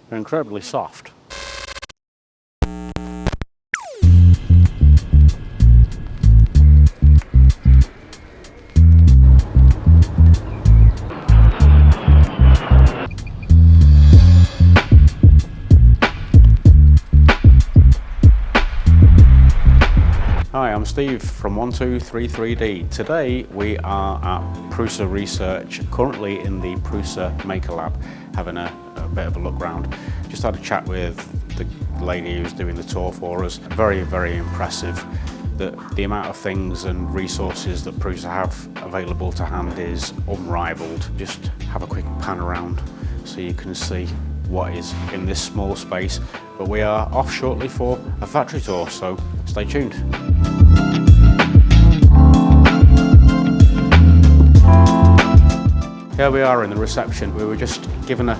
They're incredibly soft. Hi, I'm Steve from 1233D. Today we are at Prusa Research, currently in the Prusa Maker Lab, having a bit of a look round. Just had a chat with the lady who's doing the tour for us. Very, very impressive. The amount of things and resources that Prusa have available to hand is unrivaled. Just have a quick pan around so you can see what is in this small space. But we are off shortly for a factory tour, so stay tuned. Here we are in the reception. We were just given a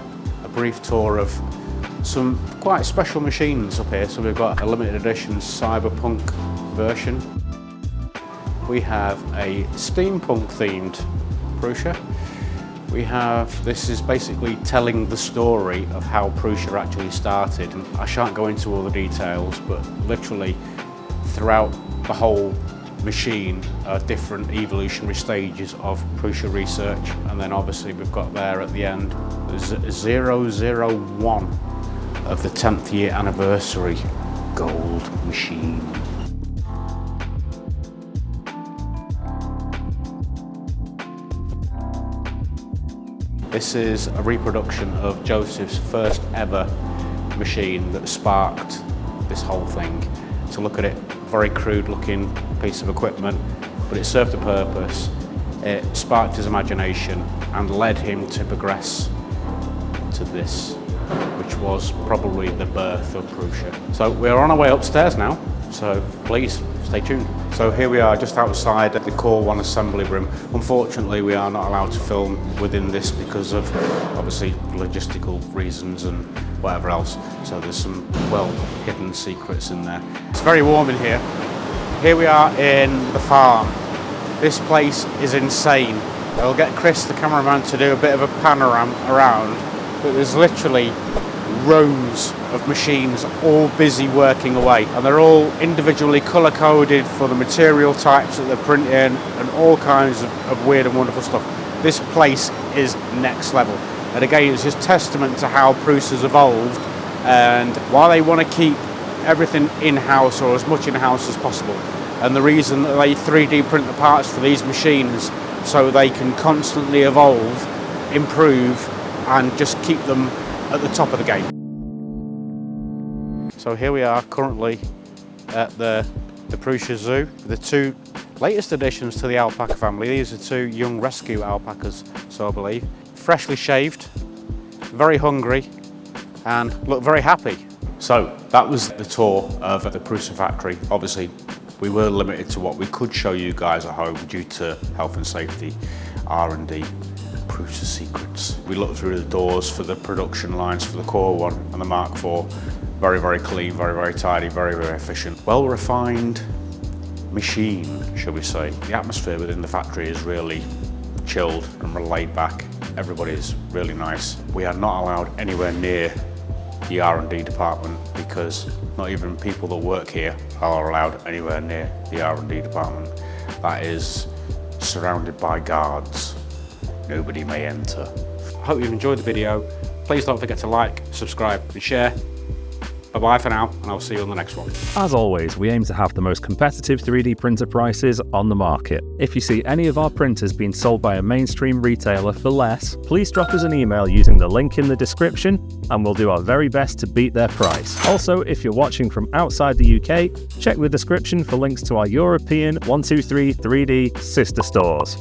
brief tour of some quite special machines up here. So we've got a limited edition cyberpunk version. We have a steampunk themed Prusa. This is basically telling the story of how Prusa actually started. And I shan't go into all the details, but literally throughout the whole machine are different evolutionary stages of Prusa Research. And then obviously we've got there at the end 001 of the 10th year anniversary gold machine. This is a reproduction of Joseph's first ever machine that sparked this whole thing. To look at it, very crude looking piece of equipment, but it served a purpose. It sparked his imagination and led him to progress to this, which was probably the birth of Prusa. So we're on our way upstairs now, so please stay tuned. So here we are just outside at the Core 1 assembly room. Unfortunately, we are not allowed to film within this because of obviously logistical reasons and whatever else. So there's some well hidden secrets in there. It's very warm in here. Here we are in the farm. This place is insane. I'll get Chris, the cameraman, to do a bit of a panorama around, but there's literally rows of machines all busy working away, and they're all individually color coded for the material types that they're printing and all kinds of weird and wonderful stuff. This place is next level, and again it's just testament to how Prusa's evolved and why they want to keep everything in-house or as much in-house as possible. And the reason that they 3D print the parts for these machines so they can constantly evolve, improve and just keep them at the top of the game. So here we are currently at the Prusa Zoo, the two latest additions to the alpaca family. These are two young rescue alpacas, so I believe. Freshly shaved, very hungry, and look very happy. So that was the tour of the Prusa factory. Obviously, we were limited to what we could show you guys at home due to health and safety, R&D. Prusa secrets. We looked through the doors for the production lines for the Core 1 and the Mark IV. Very, very clean, very, very tidy, very, very efficient. Well-refined machine, shall we say. The atmosphere within the factory is really chilled and laid back. Everybody's really nice. We are not allowed anywhere near the R&D department because not even people that work here are allowed anywhere near the R&D department. That is surrounded by guards. Nobody may enter. I hope you've enjoyed the video. Please don't forget to like, subscribe and share. Bye-bye for now, and I'll see you on the next one. As always, we aim to have the most competitive 3D printer prices on the market. If you see any of our printers being sold by a mainstream retailer for less, please drop us an email using the link in the description and we'll do our very best to beat their price. Also, if you're watching from outside the UK, check the description for links to our European 123 3D sister stores.